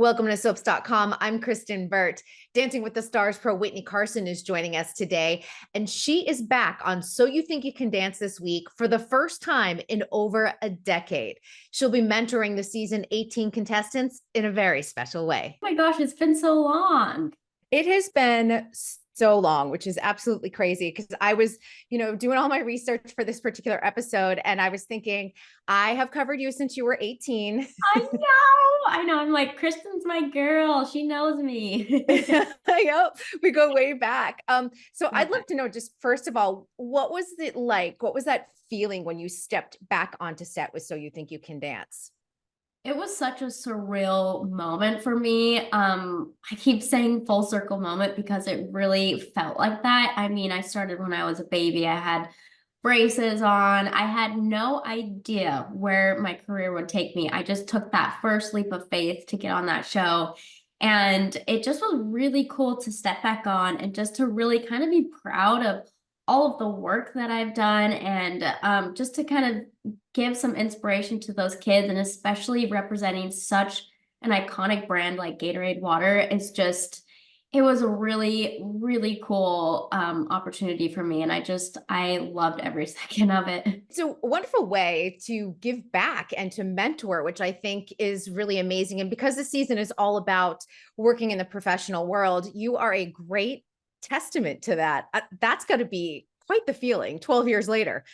Welcome to soaps.com. I'm Kristen Burt. Dancing with the Stars pro Whitney Carson is joining us today, and she is back on So You Think You Can Dance this week for the first time in over a decade. She'll be mentoring the season 18 contestants in a very special way. Oh my gosh, it's been so long. It has been so long, which is absolutely crazy because I was, doing all my research for this particular episode, and I was thinking, I have covered you since you were 18. I know. I'm like, Kristen's my girl. She knows me. Yep, we go way back. So Yeah. I'd love to know, just first of all, what was it like? What was that feeling when you stepped back onto set with So You Think You Can Dance? It was such a surreal moment for me. I keep saying full circle moment because it really felt like that. I mean, I started when I was a baby. I had braces on. I had no idea where my career would take me. I just took that first leap of faith to get on that show. And it just was really cool to step back on and just to really kind of be proud of all of the work that I've done and just to kind of give some inspiration to those kids, and especially representing such an iconic brand like Gatorade water is just, it was a really, really cool opportunity for me. And I loved every second of it. It's a wonderful way to give back and to mentor, which I think is really amazing. And because the season is all about working in the professional world, you are a great testament to that. That's got to be quite the feeling 12 years later.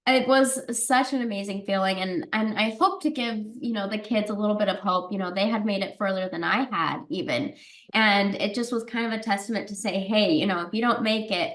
It was such an amazing feeling, and I hope to give, the kids a little bit of hope. They had made it further than I had even. And it just was kind of a testament to say, hey, if you don't make it,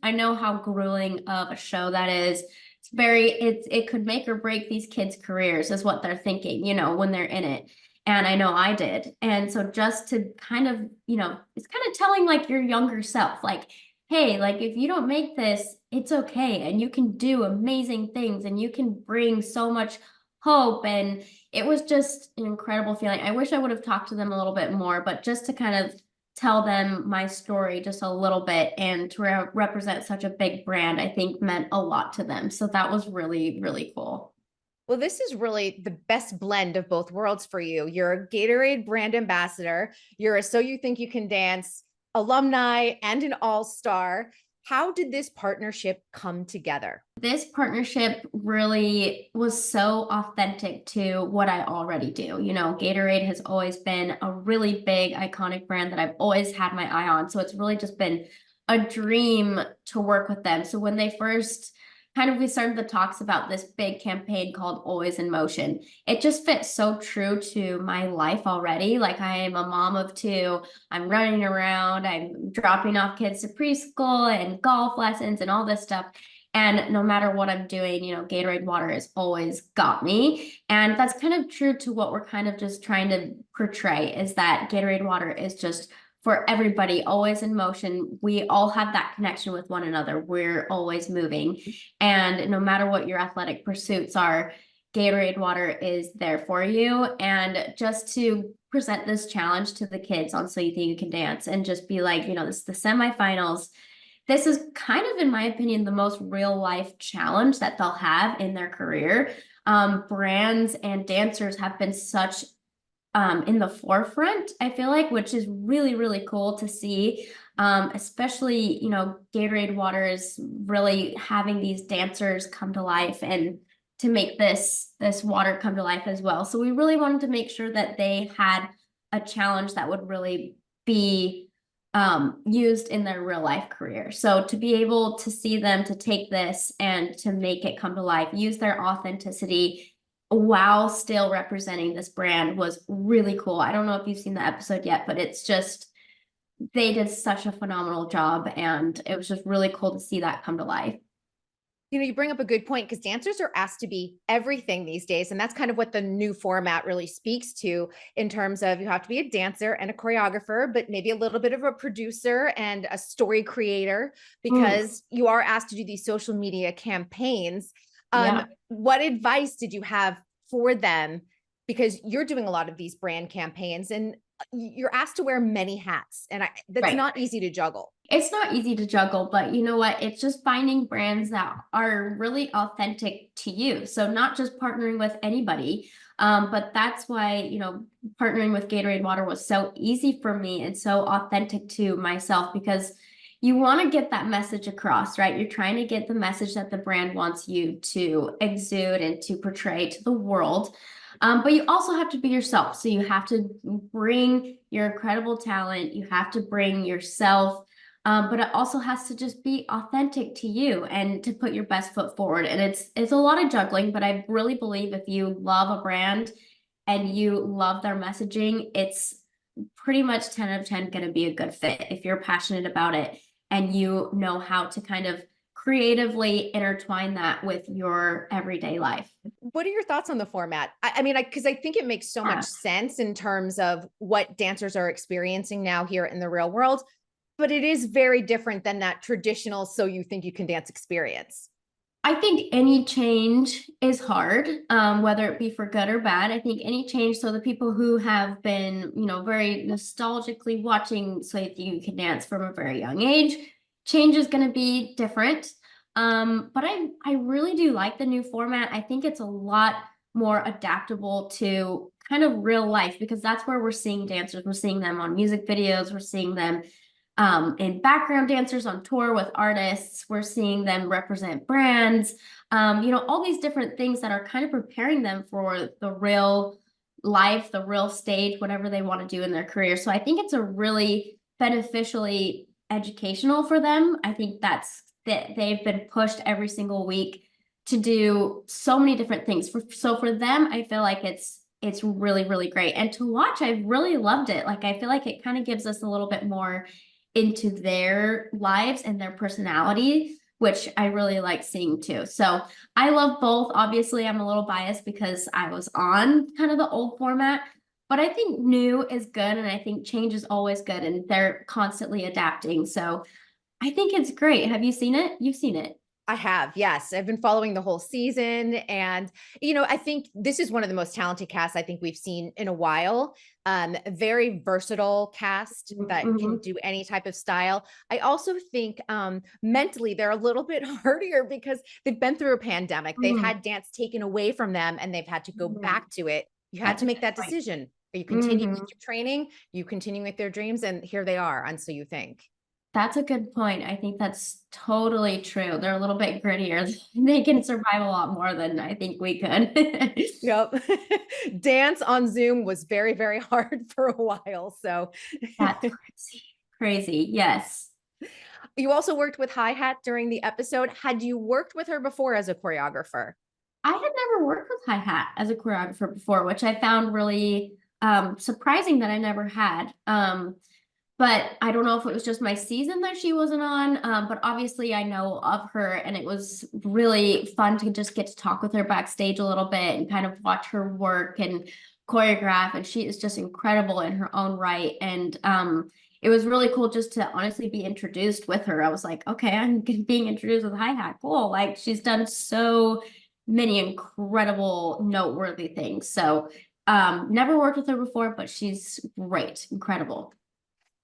I know how grueling of a show that is. It could make or break these kids' careers is what they're thinking, when they're in it. And I know I did. And so just to kind of, it's kind of telling like your younger self, like, hey, like if you don't make this, it's okay. And you can do amazing things and you can bring so much hope. And it was just an incredible feeling. I wish I would have talked to them a little bit more, but just to kind of tell them my story just a little bit and to represent such a big brand, I think meant a lot to them. So that was really, really cool. Well, this is really the best blend of both worlds for you. You're a Gatorade brand ambassador. You're a So You Think You Can Dance alumni and an all-star. How did this partnership come together? This partnership really was so authentic to what I already do. Gatorade has always been a really big, iconic brand that I've always had my eye on. So it's really just been a dream to work with them. So when they first we started the talks about this big campaign called Always in Motion. It just fits so true to my life already. Like I am a mom of two. I'm running around. I'm dropping off kids to preschool and golf lessons and all this stuff. And no matter what I'm doing, Gatorade water has always got me. And that's kind of true to what we're kind of just trying to portray, is that Gatorade water is just for everybody, always in motion. We all have that connection with one another. We're always moving. And no matter what your athletic pursuits are, Gatorade water is there for you. And just to present this challenge to the kids on So You Think You Can Dance and just be like, this is the semifinals. This is kind of, in my opinion, the most real life challenge that they'll have in their career. Brands and dancers have been such in the forefront, I feel like, which is really, really cool to see. Especially, Gatorade water is really having these dancers come to life and to make this water come to life as well. So we really wanted to make sure that they had a challenge that would really be used in their real life career. So to be able to see them to take this and to make it come to life, use their authenticity while still representing this brand was really cool. I don't know if you've seen the episode yet, but it's just, they did such a phenomenal job, and it was just really cool to see that come to life. You bring up a good point, because dancers are asked to be everything these days. And that's kind of what the new format really speaks to, in terms of you have to be a dancer and a choreographer, but maybe a little bit of a producer and a story creator, because you are asked to do these social media campaigns. Yeah. What advice did you have for them because you're doing a lot of these brand campaigns and you're asked to wear many hats. And that's Right. not easy to juggle. It's not easy to juggle, but you know what? It's just finding brands that are really authentic to you. So not just partnering with anybody, but that's why, partnering with Gatorade Water was so easy for me and so authentic to myself because you want to get that message across, right? You're trying to get the message that the brand wants you to exude and to portray to the world. But you also have to be yourself. So you have to bring your incredible talent. You have to bring yourself, but it also has to just be authentic to you and to put your best foot forward. And it's a lot of juggling, but I really believe if you love a brand and you love their messaging, it's pretty much 10 out of 10 going to be a good fit if you're passionate about it and you know how to kind of creatively intertwine that with your everyday life. What are your thoughts on the format? I mean, because I think it makes so much Yeah. sense in terms of what dancers are experiencing now here in the real world, but it is very different than that traditional "so you think you can dance" experience. I think any change is hard, whether it be for good or bad. I think any change, so the people who have been, very nostalgically watching So You Can Dance from a very young age, change is going to be different. But I really do like the new format. I think it's a lot more adaptable to kind of real life because that's where we're seeing dancers. We're seeing them on music videos. We're seeing them in background dancers on tour with artists. We're seeing them represent brands, all these different things that are kind of preparing them for the real life, the real stage, whatever they want to do in their career. So I think it's a really beneficially educational for them. I think that they've been pushed every single week to do so many different things. So for them, I feel like it's really, really great. And to watch, I really loved it. Like I feel like it kind of gives us a little bit more into their lives and their personality, which I really like seeing too. So I love both. Obviously, I'm a little biased because I was on kind of the old format, but I think new is good and I think change is always good and they're constantly adapting. So I think it's great. Have you seen it? You've seen it. I have, yes. I've been following the whole season. And, I think this is one of the most talented casts I think we've seen in a while. A very versatile cast that can Mhm. do any type of style. I also think mentally they're a little bit harder because they've been through a pandemic. They've Mhm. had dance taken away from them and they've had to go Mhm. back to it. You had That's to a make good that point. decision. Are you continuing with Mhm. your training? You continuing with their dreams? And here they are on So You Think. That's a good point. I think that's totally true. They're a little bit grittier. They can survive a lot more than I think we could. Yep. Dance on Zoom was very, very hard for a while. So That's crazy. Crazy. Yes. you also worked with Hi Hat during the episode. Had you worked with her before as a choreographer? I had never worked with hi hat as a choreographer before, which I found really surprising that I never had. But I don't know if it was just my season that she wasn't on. But obviously, I know of her, and it was really fun to just get to talk with her backstage a little bit and kind of watch her work and choreograph. And she is just incredible in her own right. And it was really cool just to honestly be introduced with her. I was like, okay, I'm being introduced with hi hat. Cool. Like she's done so many incredible, noteworthy things. So never worked with her before, but she's great, incredible.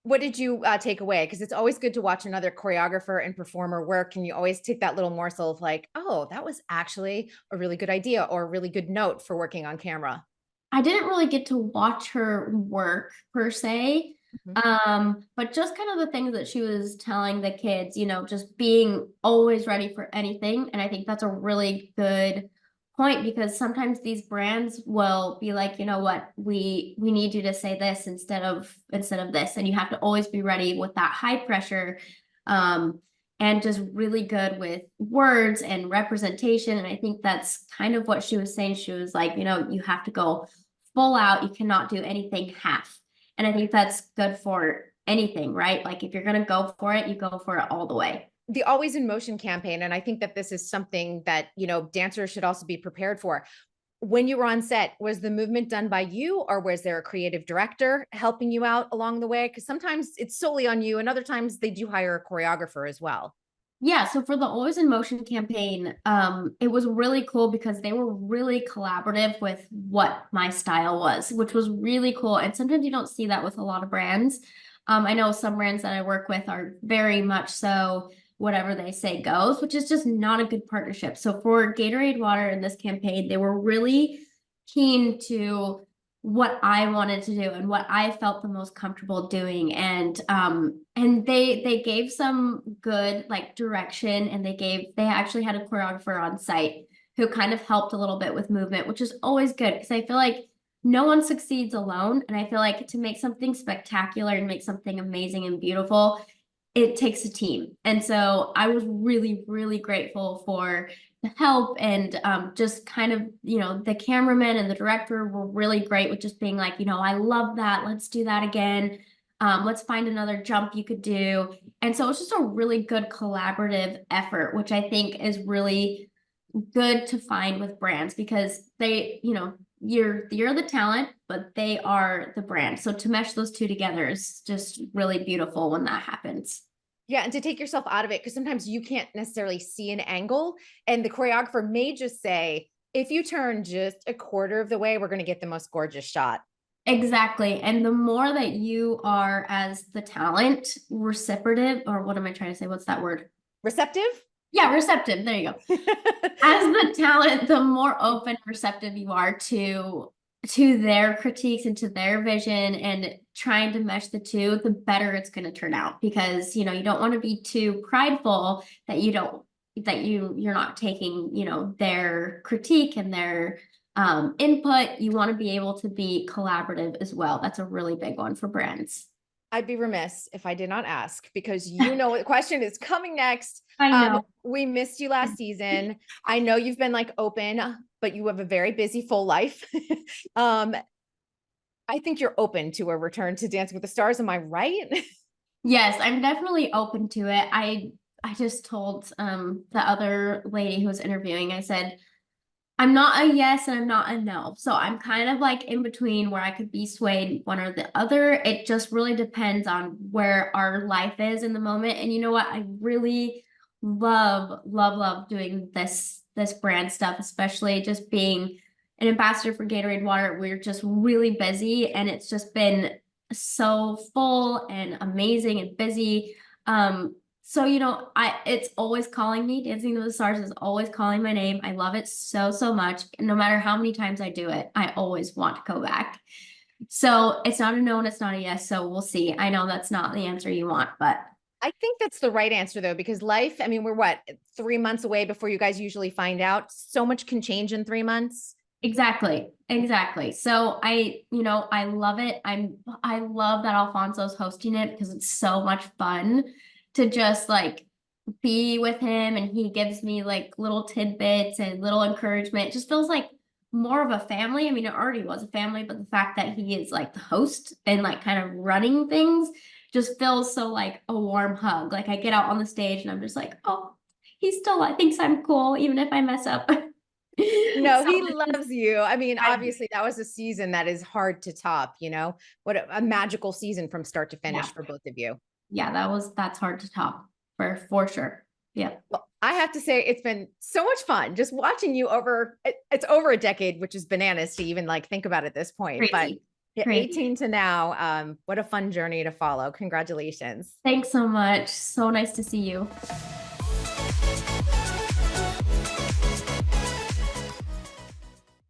What did you take away? Because it's always good to watch another choreographer and performer work, and you always take that little morsel of like, oh, that was actually a really good idea or a really good note for working on camera. I didn't really get to watch her work per se. Mhm. But just kind of the things that she was telling the kids, just being always ready for anything. And I think that's a really good point because sometimes these brands will be like, you know what, we need you to say this instead of this. And you have to always be ready with that high pressure. Um, and just really good with words and representation. And I think that's kind of what she was saying. She was like, you have to go full out. You cannot do anything half. And I think that's good for anything, right? Like if you're going to go for it, you go for it all the way. The Always in Motion campaign, and I think that this is something that, dancers should also be prepared for. When you were on set, was the movement done by you or was there a creative director helping you out along the way? Because sometimes it's solely on you and other times they do hire a choreographer as well. Yeah, so for the Always in Motion campaign, it was really cool because they were really collaborative with what my style was, which was really cool. And sometimes you don't see that with a lot of brands. I know some brands that I work with are very much so whatever they say goes, which is just not a good partnership. So for Gatorade Water in this campaign, they were really keen to what I wanted to do and what I felt the most comfortable doing. And they gave some good like direction, and they actually had a choreographer on site who kind of helped a little bit with movement, which is always good because I feel like no one succeeds alone. And I feel like to make something spectacular and make something amazing and beautiful, it takes a team. And so I was really, really grateful for the help, and just kind of, the cameraman and the director were really great with just being like, I love that. Let's do that again. Let's find another jump you could do. And so it's just a really good collaborative effort, which I think is really good to find with brands because they, you're the talent, but they are the brand. So to mesh those two together is just really beautiful when that happens. Yeah, and to take yourself out of it, because sometimes you can't necessarily see an angle, and the choreographer may just say, if you turn just a quarter of the way, we're going to get the most gorgeous shot. Exactly. And the more that you are as the talent reciprocative, or what am I trying to say? What's that word? Receptive? Yeah, receptive. There you go. As the talent, the more open, receptive you are to their critiques and to their vision and trying to mesh the two, the better it's going to turn out. Because, you don't want to be too prideful that you're not taking, their critique and their input. You want to be able to be collaborative as well. That's a really big one for brands. I'd be remiss if I did not ask, because you know what question is coming next. I know. We missed you last season. I know you've been like open, but you have a very busy full life. um, I think you're open to a return to Dancing with the Stars. Am I right? Yes, I'm definitely open to it. I just told the other lady who was interviewing, I said, I'm not a yes and I'm not a no. So I'm kind of like in between where I could be swayed one or the other. It just really depends on where our life is in the moment. And you know what? I really love, love, love doing this brand stuff, especially just being an ambassador for Gatorade Water. We're just really busy, and it's just been so full and amazing and busy. So, it's always calling me. Dancing with the Stars is always calling my name. I love it so, so much. And no matter how many times I do it, I always want to go back. So it's not a no and it's not a yes. So we'll see. I know that's not the answer you want, but I think that's the right answer though, because life, I mean, we're what, 3 months away before you guys usually find out. So much can change in 3 months. exactly. Exactly. So I love it. I love that Alfonso's hosting it because it's so much fun to just like be with him, and he gives me like little tidbits and little encouragement. It just feels like more of a family. I mean, it already was a family, but the fact that he is like the host and like kind of running things just feels so like a warm hug. Like I get out on the stage and I'm just like, oh, he still thinks I'm cool, even if I mess up. No, So he loves you. I mean, I, obviously that was a season that is hard to top, what a magical season from start to yeah, finish for both of you. yeah, that's hard to top for sure. Yeah. Well, I have to say it's been so much fun just watching you it's over a decade, which is bananas to even like think about at this point, but Crazy. yeah, Crazy. 18 to now, what a fun journey to follow. Congratulations. Thanks so much. So nice to see you.